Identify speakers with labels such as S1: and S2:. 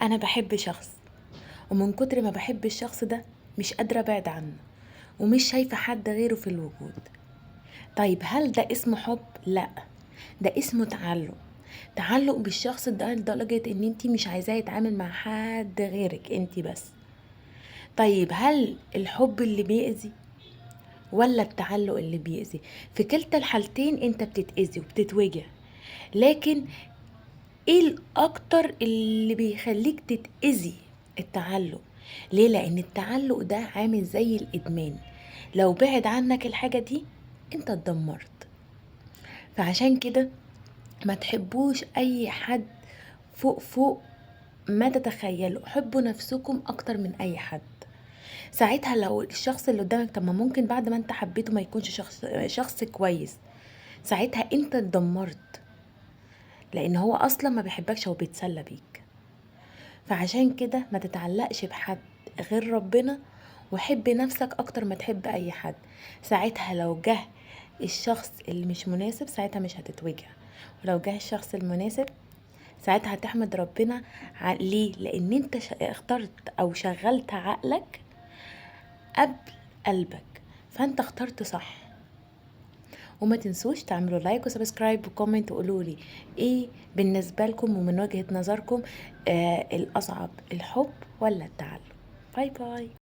S1: انا بحب شخص، ومن كتر ما بحب الشخص ده مش قادرة ابعد عنه، ومش شايفة حد غيره في الوجود. طيب هل ده اسمه حب؟ لا، ده اسمه تعلق. تعلق بالشخص ده لدرجة ان انتي مش عايزاه يتعامل مع حد غيرك انتي بس. طيب هل الحب اللي بيأذي ولا التعلق اللي بيأذي؟ في كلتا الحالتين انت بتتأذي وبتتوجع، لكن ايه الاكتر اللي بيخليك تتأذي؟ التعلق. ليه؟ لان التعلق ده عامل زي الادمان، لو بعد عنك الحاجة دي انت اتدمرت. فعشان كده ما تحبوش اي حد فوق ما تتخيلوا، حبوا نفسكم اكتر من اي حد. ساعتها لو الشخص اللي قدامك، طب ما ممكن بعد ما انت حبيته ما يكونش شخص كويس، ساعتها انت اتدمرت، لان هو اصلا ما بيحبكش، هو بيتسلى بيك. فعشان كده ما تتعلقش بحد غير ربنا، وحب نفسك اكتر ما تحب اي حد. ساعتها لو جه الشخص اللي مش مناسب ساعتها مش هتتوجع، ولو جه الشخص المناسب ساعتها هتحمد ربنا. ليه؟ لان انت اخترت او شغلت عقلك قبل قلبك، فانت اخترت صح. وما تنسوش تعملوا لايك وسبسكرايب وكومنت وقولوا لي ايه بالنسبة لكم ومن وجهة نظركم، الاصعب الحب ولا التعلق؟ باي باي.